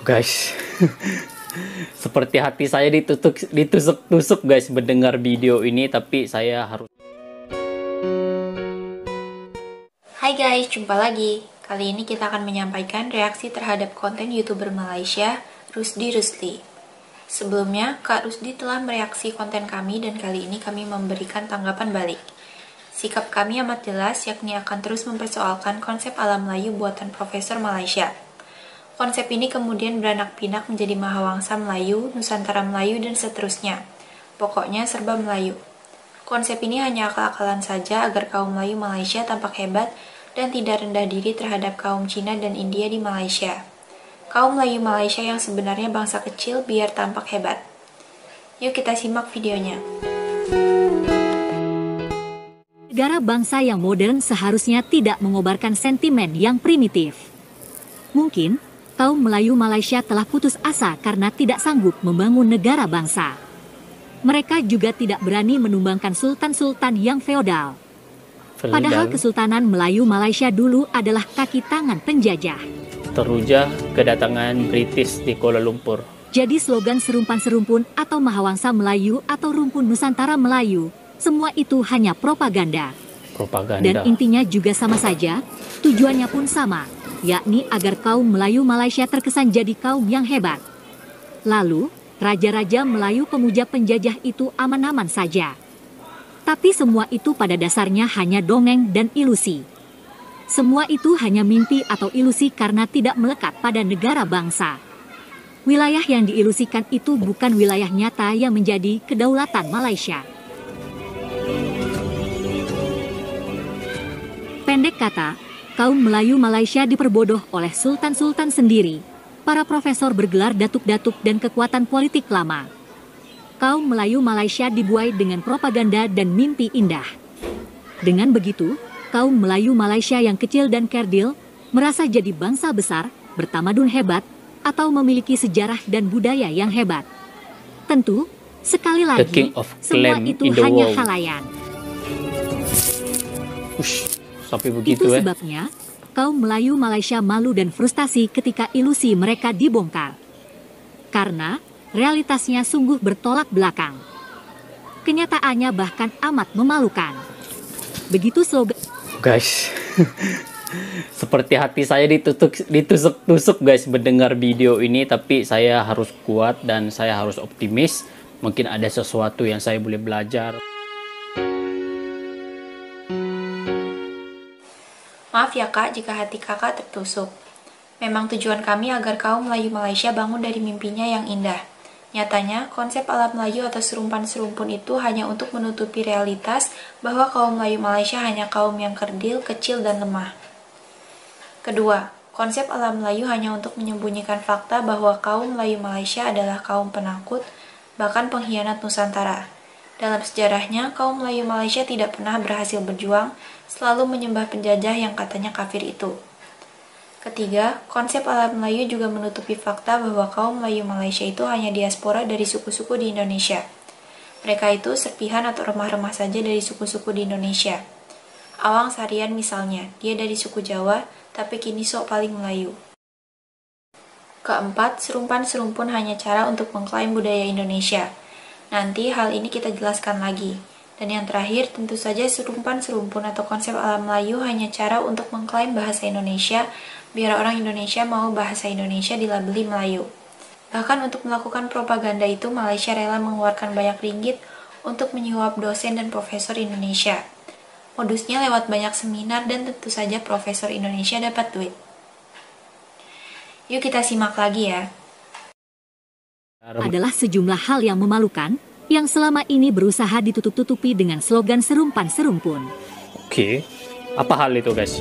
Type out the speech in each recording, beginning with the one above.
Guys, seperti hati saya ditusuk-tusuk guys mendengar video ini, tapi saya harus. Hai guys, jumpa lagi. Kali ini kita akan menyampaikan reaksi terhadap konten YouTuber Malaysia, Rusdi Rusli. Sebelumnya, Kak Rusdi telah mereaksi konten kami dan kali ini kami memberikan tanggapan balik. Sikap kami amat jelas, yakni akan terus mempersoalkan konsep alam Melayu buatan Profesor Malaysia. Konsep ini kemudian beranak pinak menjadi Mahawangsa Melayu, Nusantara Melayu, dan seterusnya. Pokoknya serba Melayu. Konsep ini hanya akal-akalan saja agar kaum Melayu Malaysia tampak hebat dan tidak rendah diri terhadap kaum Cina dan India di Malaysia. Kaum Melayu Malaysia yang sebenarnya bangsa kecil biar tampak hebat. Yuk kita simak videonya. Negara bangsa yang modern seharusnya tidak mengobarkan sentimen yang primitif. Mungkin, kaum Melayu Malaysia telah putus asa karena tidak sanggup membangun negara bangsa. Mereka juga tidak berani menumbangkan sultan-sultan yang feodal. Padahal Kesultanan Melayu Malaysia dulu adalah kaki tangan penjajah. Teruja kedatangan British di Kuala Lumpur. Jadi slogan serumpan serumpun atau Mahawangsa Melayu atau rumpun Nusantara Melayu, semua itu hanya propaganda. Dan intinya juga sama saja, tujuannya pun sama, yakni agar kaum Melayu Malaysia terkesan jadi kaum yang hebat. Lalu, raja-raja Melayu pemuja penjajah itu aman-aman saja. Tapi semua itu pada dasarnya hanya dongeng dan ilusi. Semua itu hanya mimpi atau ilusi karena tidak melekat pada negara bangsa. Wilayah yang diilusikan itu bukan wilayah nyata yang menjadi kedaulatan Malaysia. Pendek kata, kaum Melayu Malaysia diperbodoh oleh sultan-sultan sendiri. Para profesor bergelar datuk-datuk dan kekuatan politik lama. Kaum Melayu Malaysia dibuai dengan propaganda dan mimpi indah. Dengan begitu, kaum Melayu Malaysia yang kecil dan kerdil merasa jadi bangsa besar, bertamadun hebat, atau memiliki sejarah dan budaya yang hebat. Tentu, sekali lagi, semua itu hanya khayal. Itu sebabnya, kaum Melayu Malaysia malu dan frustasi ketika ilusi mereka dibongkar. Karena, realitasnya sungguh bertolak belakang. Kenyataannya bahkan amat memalukan. Begitu slogan. Guys, seperti hati saya ditusuk-tusuk guys mendengar video ini, tapi saya harus kuat dan saya harus optimis. Mungkin ada sesuatu yang saya boleh belajar. Maaf ya kak jika hati kakak tertusuk. Memang tujuan kami agar kaum Melayu Malaysia bangun dari mimpinya yang indah. Nyatanya, konsep alam Melayu atau serumpan-serumpun itu hanya untuk menutupi realitas bahwa kaum Melayu Malaysia hanya kaum yang kerdil, kecil, dan lemah. Kedua, konsep alam Melayu hanya untuk menyembunyikan fakta bahwa kaum Melayu Malaysia adalah kaum penakut, bahkan pengkhianat Nusantara. Dalam sejarahnya, kaum Melayu Malaysia tidak pernah berhasil berjuang, selalu menyembah penjajah yang katanya kafir itu. Ketiga, konsep alam Melayu juga menutupi fakta bahwa kaum Melayu Malaysia itu hanya diaspora dari suku-suku di Indonesia. Mereka itu serpihan atau remah-remah saja dari suku-suku di Indonesia. Awang Sarian misalnya, dia dari suku Jawa, tapi kini sok paling Melayu. Keempat, serumpan-serumpun hanya cara untuk mengklaim budaya Indonesia. Nanti hal ini kita jelaskan lagi. Dan yang terakhir, tentu saja serumpan-serumpun atau konsep alam Melayu hanya cara untuk mengklaim bahasa Indonesia, biar orang Indonesia mau bahasa Indonesia dilabeli Melayu. Bahkan untuk melakukan propaganda itu, Malaysia rela mengeluarkan banyak ringgit untuk menyuap dosen dan profesor Indonesia. Modusnya lewat banyak seminar dan tentu saja profesor Indonesia dapat duit. Yuk kita simak lagi ya. Adalah sejumlah hal yang memalukan yang selama ini berusaha ditutup-tutupi dengan slogan serumpan-serumpun. Oke, apa hal itu guys?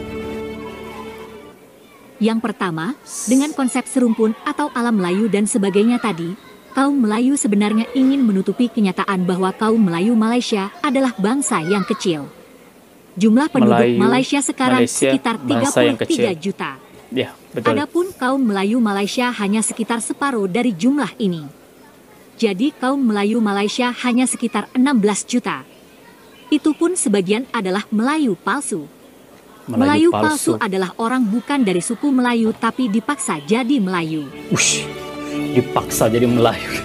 Yang pertama, dengan konsep serumpun atau alam Melayu dan sebagainya tadi, kaum Melayu sebenarnya ingin menutupi kenyataan bahwa kaum Melayu Malaysia adalah bangsa yang kecil. Jumlah penduduk Malaysia sekarang sekitar 33 juta. Ya, betul. Adapun kaum Melayu Malaysia hanya sekitar separuh dari jumlah ini. Jadi kaum Melayu Malaysia hanya sekitar 16 juta. Itu pun sebagian adalah Melayu palsu. Melayu palsu adalah orang bukan dari suku Melayu tapi dipaksa jadi Melayu. Ush, dipaksa jadi Melayu.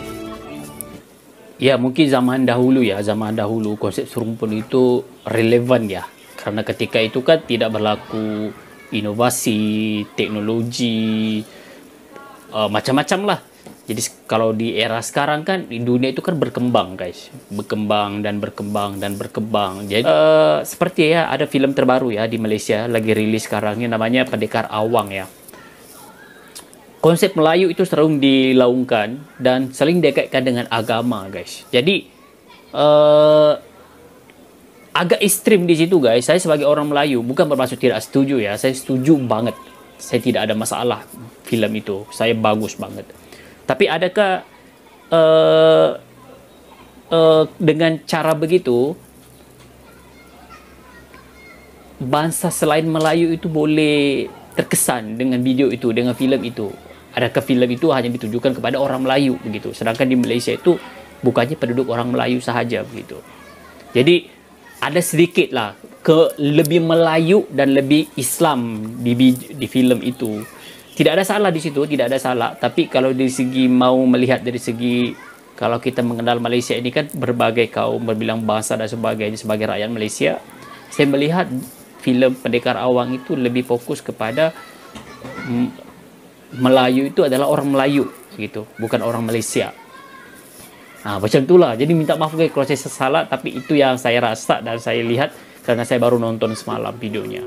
Ya mungkin zaman dahulu konsep serumpun itu relevan ya. Karena ketika itu kan tidak berlaku inovasi, teknologi, macam-macam lah. Jadi kalau di era sekarang kan dunia itu kan berkembang guys, berkembang. Jadi seperti ya ada film terbaru ya di Malaysia lagi rilis sekarang ini namanya Pendekar Awang ya. Konsep Melayu itu sering dilaungkan dan saling dikaitkan dengan agama guys. Jadi agak ekstrim di situ guys. Saya sebagai orang Melayu bukan bermaksud tidak setuju ya, saya setuju banget. Saya tidak ada masalah film itu, saya bagus banget. Tapi adakah dengan cara begitu bangsa selain Melayu itu boleh terkesan dengan video itu, dengan film itu? Adakah film itu hanya ditujukan kepada orang Melayu begitu? Sedangkan di Malaysia itu bukannya penduduk orang Melayu sahaja begitu. Jadi ada sedikit lah lebih Melayu dan lebih Islam di film itu. Tidak ada salah di situ, tidak ada salah. Tapi kalau dari segi mau melihat dari segi kalau kita mengenal Malaysia ini kan berbagai kaum, berbilang bangsa dan sebagainya sebagai rakyat Malaysia, saya melihat filem Pendekar Awang itu lebih fokus kepada Melayu itu adalah orang Melayu gitu, bukan orang Malaysia. Nah, macam itulah. Jadi minta maaf guys kalau saya salah, tapi itu yang saya rasa dan saya lihat karena saya baru nonton semalam videonya.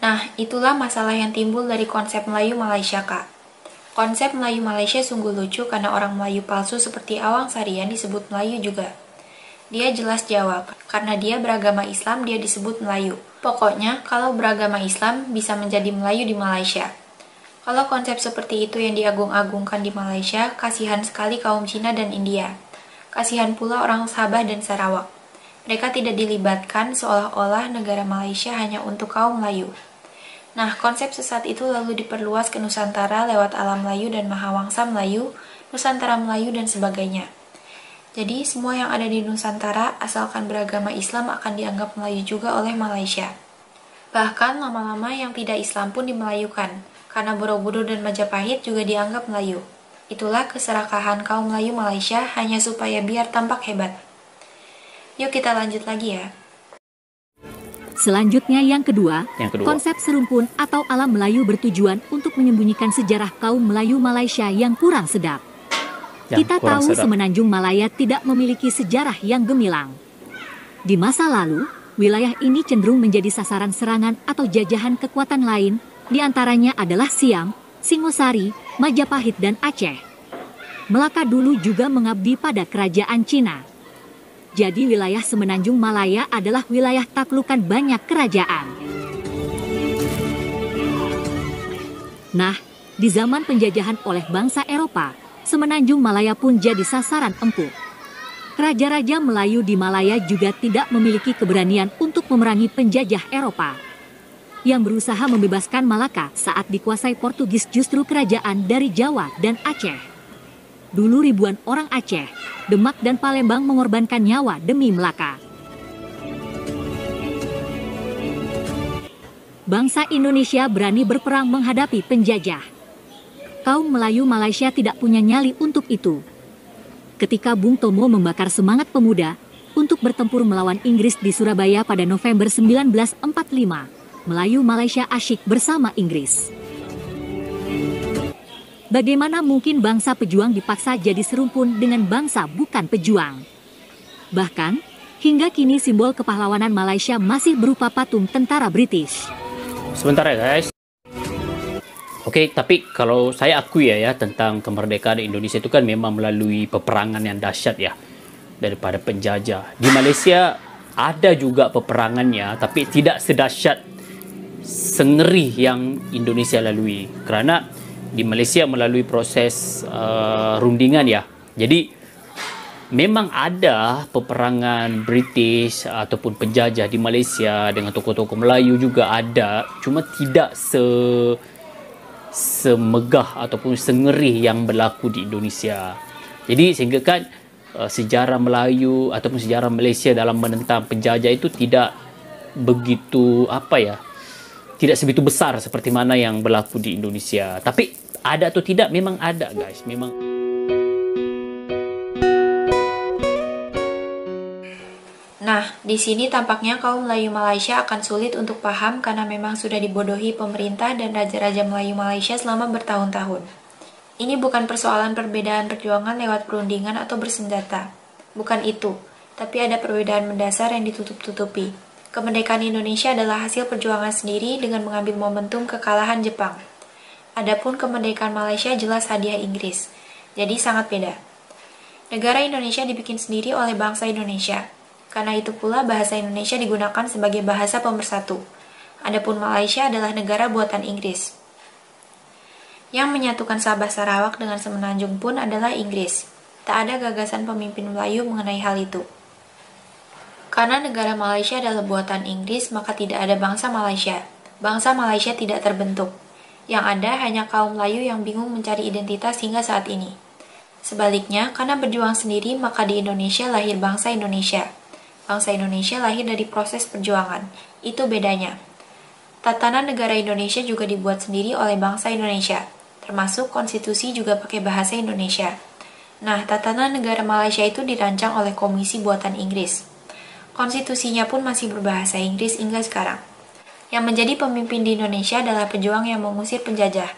Nah, itulah masalah yang timbul dari konsep Melayu Malaysia, Kak. Konsep Melayu Malaysia sungguh lucu karena orang Melayu palsu seperti Awang Sarian disebut Melayu juga. Dia jelas Jawa, karena dia beragama Islam dia disebut Melayu. Pokoknya, kalau beragama Islam bisa menjadi Melayu di Malaysia. Kalau konsep seperti itu yang diagung-agungkan di Malaysia, kasihan sekali kaum Cina dan India. Kasihan pula orang Sabah dan Sarawak. Mereka tidak dilibatkan seolah-olah negara Malaysia hanya untuk kaum Melayu. Nah, konsep sesat itu lalu diperluas ke Nusantara lewat Alam Melayu dan Mahawangsa Melayu, Nusantara Melayu, dan sebagainya. Jadi, semua yang ada di Nusantara, asalkan beragama Islam akan dianggap Melayu juga oleh Malaysia. Bahkan, lama-lama yang tidak Islam pun dimelayukan, karena Borobudur dan Majapahit juga dianggap Melayu. Itulah keserakahan kaum Melayu Malaysia hanya supaya biar tampak hebat. Yuk kita lanjut lagi ya. Selanjutnya yang kedua, konsep serumpun atau alam Melayu bertujuan untuk menyembunyikan sejarah kaum Melayu Malaysia yang kurang sedap. Kita tahu Semenanjung Malaya tidak memiliki sejarah yang gemilang. Di masa lalu, wilayah ini cenderung menjadi sasaran serangan atau jajahan kekuatan lain, di antaranya adalah Siam, Singosari, Majapahit, dan Aceh. Melaka dulu juga mengabdi pada kerajaan Cina. Jadi wilayah Semenanjung Malaya adalah wilayah taklukan banyak kerajaan. Nah, di zaman penjajahan oleh bangsa Eropa, Semenanjung Malaya pun jadi sasaran empuk. Raja-raja Melayu di Malaya juga tidak memiliki keberanian untuk memerangi penjajah Eropa yang berusaha membebaskan Malaka saat dikuasai Portugis, justru kerajaan dari Jawa dan Aceh. Dulu ribuan orang Aceh, Demak, dan Palembang mengorbankan nyawa demi Melaka. Bangsa Indonesia berani berperang menghadapi penjajah. Kaum Melayu Malaysia tidak punya nyali untuk itu. Ketika Bung Tomo membakar semangat pemuda untuk bertempur melawan Inggris di Surabaya pada November 1945, Melayu Malaysia asyik bersama Inggris. Bagaimana mungkin bangsa pejuang dipaksa jadi serumpun dengan bangsa bukan pejuang? Bahkan, hingga kini simbol kepahlawanan Malaysia masih berupa patung tentara British. Sebentar ya guys. Oke, tapi kalau saya akui ya tentang kemerdekaan Indonesia itu kan memang melalui peperangan yang dahsyat ya daripada penjajah. Di Malaysia ada juga peperangannya, tapi tidak sedahsyat sengeri yang Indonesia lalui. Karena di Malaysia melalui proses rundingan ya. Jadi memang ada peperangan British ataupun penjajah di Malaysia dengan tokoh-tokoh Melayu juga ada. Cuma tidak semegah ataupun sengeri yang berlaku di Indonesia. Jadi sehingga kan sejarah Melayu ataupun sejarah Malaysia dalam menentang penjajah itu tidak begitu tidak sebegitu besar seperti mana yang berlaku di Indonesia. Tapi ada atau tidak, memang ada guys, memang. Nah, di sini tampaknya kaum Melayu Malaysia akan sulit untuk paham karena memang sudah dibodohi pemerintah dan raja-raja Melayu Malaysia selama bertahun-tahun. Ini bukan persoalan perbedaan perjuangan lewat perundingan atau bersenjata. Bukan itu, tapi ada perbedaan mendasar yang ditutup-tutupi. Kemerdekaan Indonesia adalah hasil perjuangan sendiri dengan mengambil momentum kekalahan Jepang. Adapun kemerdekaan Malaysia jelas hadiah Inggris, jadi sangat beda. Negara Indonesia dibikin sendiri oleh bangsa Indonesia. Karena itu pula bahasa Indonesia digunakan sebagai bahasa pemersatu. Adapun Malaysia adalah negara buatan Inggris. Yang menyatukan Sabah Sarawak dengan Semenanjung pun adalah Inggris. Tak ada gagasan pemimpin Melayu mengenai hal itu. Karena negara Malaysia adalah buatan Inggris, maka tidak ada bangsa Malaysia. Bangsa Malaysia tidak terbentuk. Yang ada hanya kaum Melayu yang bingung mencari identitas hingga saat ini. Sebaliknya, karena berjuang sendiri, maka di Indonesia lahir bangsa Indonesia. Bangsa Indonesia lahir dari proses perjuangan. Itu bedanya. Tatanan negara Indonesia juga dibuat sendiri oleh bangsa Indonesia. Termasuk konstitusi juga pakai bahasa Indonesia. Nah, tatanan negara Malaysia itu dirancang oleh komisi buatan Inggris. Konstitusinya pun masih berbahasa Inggris hingga sekarang. Yang menjadi pemimpin di Indonesia adalah pejuang yang mengusir penjajah.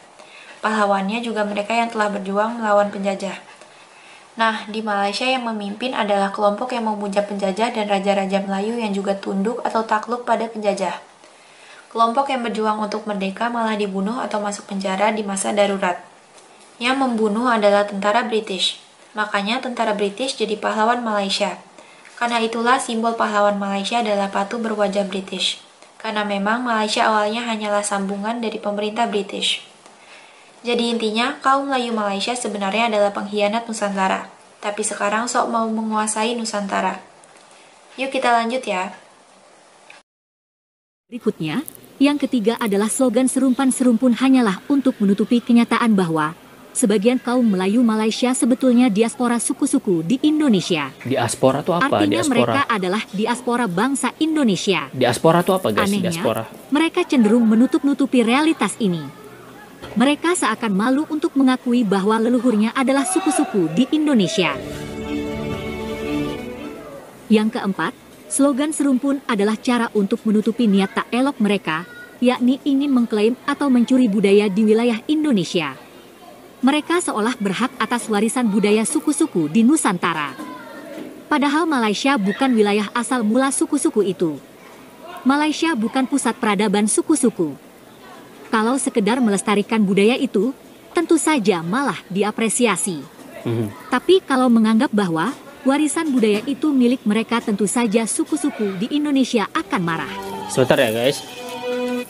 Pahlawannya juga mereka yang telah berjuang melawan penjajah. Nah, di Malaysia yang memimpin adalah kelompok yang memuja penjajah dan raja-raja Melayu yang juga tunduk atau takluk pada penjajah. Kelompok yang berjuang untuk merdeka malah dibunuh atau masuk penjara di masa darurat. Yang membunuh adalah tentara British. Makanya tentara British jadi pahlawan Malaysia. Karena itulah simbol pahlawan Malaysia adalah patung berwajah British. Karena memang Malaysia awalnya hanyalah sambungan dari pemerintah British. Jadi intinya, kaum Melayu Malaysia sebenarnya adalah pengkhianat Nusantara. Tapi sekarang sok mau menguasai Nusantara. Yuk kita lanjut ya. Berikutnya, yang ketiga adalah slogan serumpan serumpun hanyalah untuk menutupi kenyataan bahwa sebagian kaum Melayu Malaysia sebetulnya diaspora suku-suku di Indonesia. Diaspora itu apa? Artinya diaspora. Mereka adalah diaspora bangsa Indonesia. Diaspora itu apa guys? Anehnya, diaspora. Mereka cenderung menutup-nutupi realitas ini. Mereka seakan malu untuk mengakui bahwa leluhurnya adalah suku-suku di Indonesia. Yang keempat, slogan serumpun adalah cara untuk menutupi niat tak elok mereka, yakni ingin mengklaim atau mencuri budaya di wilayah Indonesia. Mereka seolah berhak atas warisan budaya suku-suku di Nusantara. Padahal Malaysia bukan wilayah asal mula suku-suku itu. Malaysia bukan pusat peradaban suku-suku. Kalau sekedar melestarikan budaya itu, tentu saja malah diapresiasi. Tapi kalau menganggap bahwa warisan budaya itu milik mereka, tentu saja suku-suku di Indonesia akan marah. Sebentar ya guys.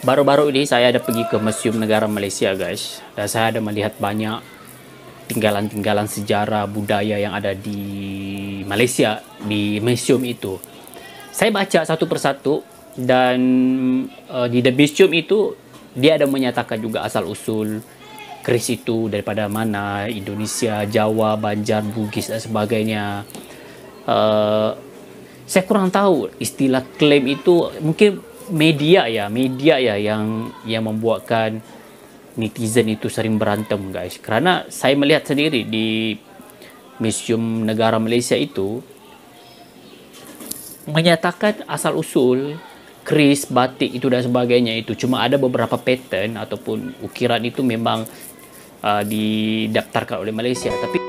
Baru-baru ini saya ada pergi ke Museum Negara Malaysia guys. Dan saya ada melihat banyak tinggalan-tinggalan sejarah budaya yang ada di Malaysia, di museum itu. Saya baca satu persatu dan di The Museum itu dia ada menyatakan juga asal-usul keris itu daripada mana, Indonesia, Jawa, Banjar, Bugis dan sebagainya. Saya kurang tahu istilah klaim itu, mungkin media ya yang membuatkan netizen itu sering berantem guys. Karena saya melihat sendiri di Museum Negara Malaysia itu menyatakan asal-usul keris, batik itu dan sebagainya itu cuma ada beberapa pattern ataupun ukiran itu memang didaftarkan oleh Malaysia. Tapi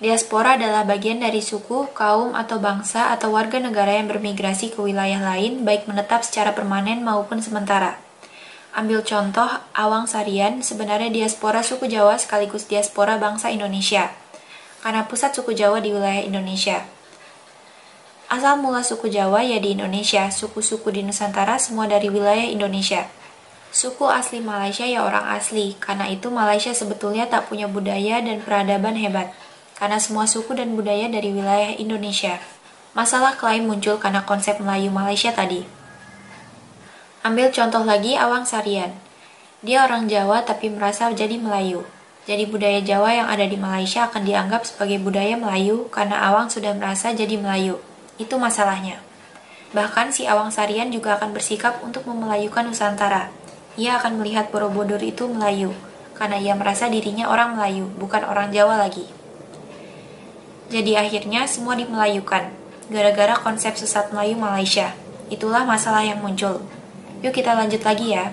diaspora adalah bagian dari suku, kaum, atau bangsa atau warga negara yang bermigrasi ke wilayah lain baik menetap secara permanen maupun sementara. Ambil contoh Awang Sarian, sebenarnya diaspora suku Jawa sekaligus diaspora bangsa Indonesia karena pusat suku Jawa di wilayah Indonesia. Asal mula suku Jawa ya di Indonesia, suku-suku di Nusantara semua dari wilayah Indonesia. Suku asli Malaysia ya orang asli, karena itu Malaysia sebetulnya tak punya budaya dan peradaban hebat, karena semua suku dan budaya dari wilayah Indonesia. Masalah klaim muncul karena konsep Melayu Malaysia tadi. Ambil contoh lagi Awang Sarian. Dia orang Jawa tapi merasa jadi Melayu. Jadi budaya Jawa yang ada di Malaysia akan dianggap sebagai budaya Melayu karena Awang sudah merasa jadi Melayu. Itu masalahnya. Bahkan si Awang Sarian juga akan bersikap untuk memelayukan Nusantara. Ia akan melihat Borobudur itu Melayu, karena ia merasa dirinya orang Melayu, bukan orang Jawa lagi. Jadi akhirnya semua dimelayukan, gara-gara konsep sesat Melayu Malaysia. Itulah masalah yang muncul. Yuk kita lanjut lagi ya.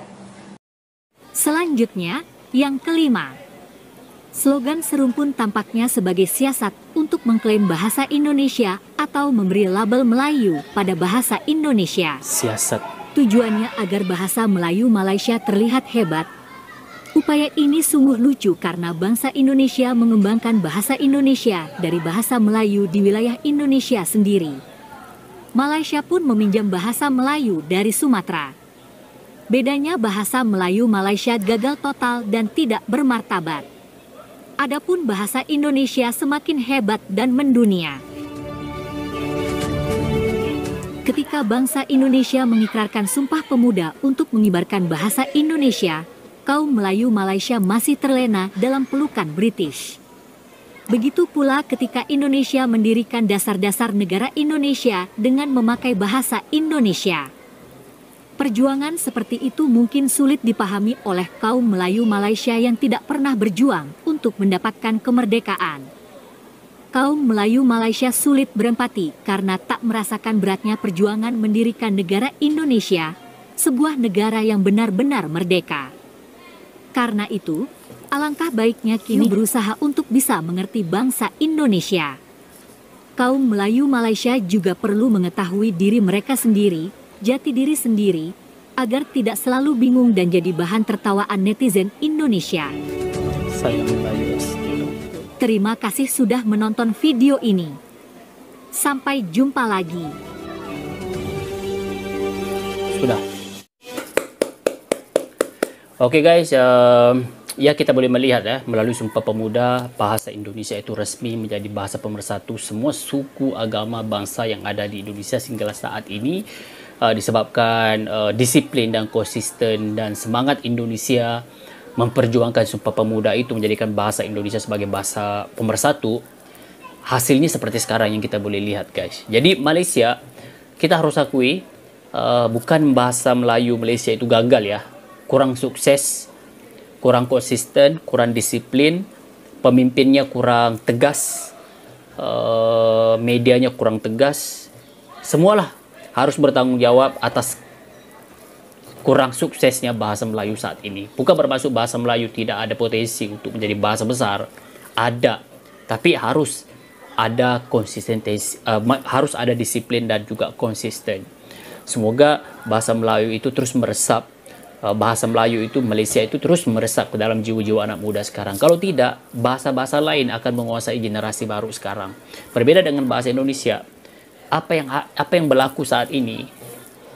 Selanjutnya, yang kelima. Slogan serumpun tampaknya sebagai siasat untuk mengklaim bahasa Indonesia atau memberi label Melayu pada bahasa Indonesia. Siasat. Tujuannya agar bahasa Melayu Malaysia terlihat hebat. Upaya ini sungguh lucu karena bangsa Indonesia mengembangkan bahasa Indonesia dari bahasa Melayu di wilayah Indonesia sendiri. Malaysia pun meminjam bahasa Melayu dari Sumatera. Bedanya bahasa Melayu Malaysia gagal total dan tidak bermartabat. Adapun bahasa Indonesia semakin hebat dan mendunia. Ketika bangsa Indonesia mengikrarkan Sumpah Pemuda untuk mengibarkan bahasa Indonesia, kaum Melayu Malaysia masih terlena dalam pelukan British. Begitu pula ketika Indonesia mendirikan dasar-dasar negara Indonesia dengan memakai bahasa Indonesia. Perjuangan seperti itu mungkin sulit dipahami oleh kaum Melayu Malaysia yang tidak pernah berjuang untuk mendapatkan kemerdekaan. Kaum Melayu Malaysia sulit berempati karena tak merasakan beratnya perjuangan mendirikan negara Indonesia, sebuah negara yang benar-benar merdeka. Karena itu, alangkah baiknya kini berusaha untuk bisa mengerti bangsa Indonesia. Kaum Melayu Malaysia juga perlu mengetahui diri mereka sendiri, jati diri sendiri, agar tidak selalu bingung dan jadi bahan tertawaan netizen Indonesia. Saya Melayu. Terima kasih sudah menonton video ini. Sampai jumpa lagi. Sudah. Oke guys, ya kita boleh melihat ya, melalui Sumpah Pemuda, bahasa Indonesia itu resmi menjadi bahasa pemersatu semua suku, agama, bangsa yang ada di Indonesia sehingga saat ini. Disebabkan disiplin dan konsisten dan semangat Indonesia memperjuangkan Sumpah Pemuda itu menjadikan bahasa Indonesia sebagai bahasa pemersatu, hasilnya seperti sekarang yang kita boleh lihat guys. Jadi Malaysia, kita harus akui bukan bahasa Melayu Malaysia itu gagal ya, kurang sukses, kurang konsisten, kurang disiplin, pemimpinnya kurang tegas, medianya kurang tegas, semualah harus bertanggung jawab atas kurang suksesnya bahasa Melayu saat ini. Bukan bermaksud bahasa Melayu tidak ada potensi untuk menjadi bahasa besar. Ada. Tapi harus ada konsistensi, harus ada disiplin dan juga konsisten. Semoga bahasa Melayu itu terus meresap. Bahasa Melayu itu, Malaysia itu terus meresap ke dalam jiwa-jiwa anak muda sekarang. Kalau tidak, bahasa-bahasa lain akan menguasai generasi baru sekarang. Berbeda dengan bahasa Indonesia. Apa yang berlaku saat ini,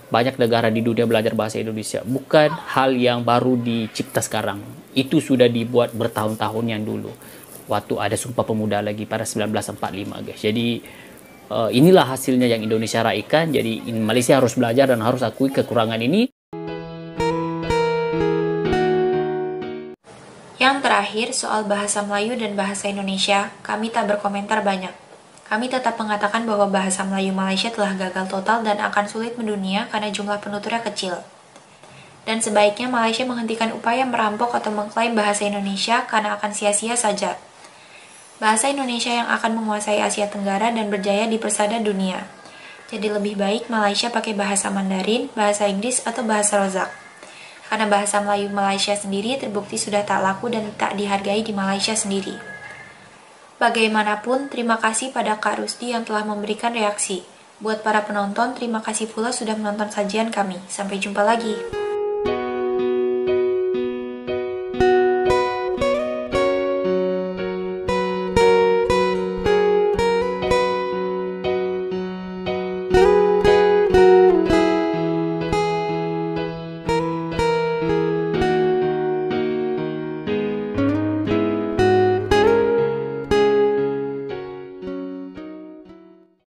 banyak negara di dunia belajar bahasa Indonesia, bukan hal yang baru dicipta sekarang. Itu sudah dibuat bertahun-tahun yang dulu, waktu ada Sumpah Pemuda lagi pada 1945 guys. Jadi inilah hasilnya yang Indonesia raikan. Jadi Malaysia harus belajar dan harus akui kekurangan ini. Yang terakhir, soal bahasa Melayu dan bahasa Indonesia, kami tak berkomentar banyak. Kami tetap mengatakan bahwa bahasa Melayu Malaysia telah gagal total dan akan sulit mendunia karena jumlah penuturnya kecil. Dan sebaiknya Malaysia menghentikan upaya merampok atau mengklaim bahasa Indonesia karena akan sia-sia saja. Bahasa Indonesia yang akan menguasai Asia Tenggara dan berjaya di persada dunia. Jadi lebih baik Malaysia pakai bahasa Mandarin, bahasa Inggris, atau bahasa Rozak. Karena bahasa Melayu Malaysia sendiri terbukti sudah tak laku dan tak dihargai di Malaysia sendiri. Bagaimanapun, terima kasih pada Kak Rusdi yang telah memberikan reaksi. Buat para penonton, terima kasih pula sudah menonton sajian kami. Sampai jumpa lagi.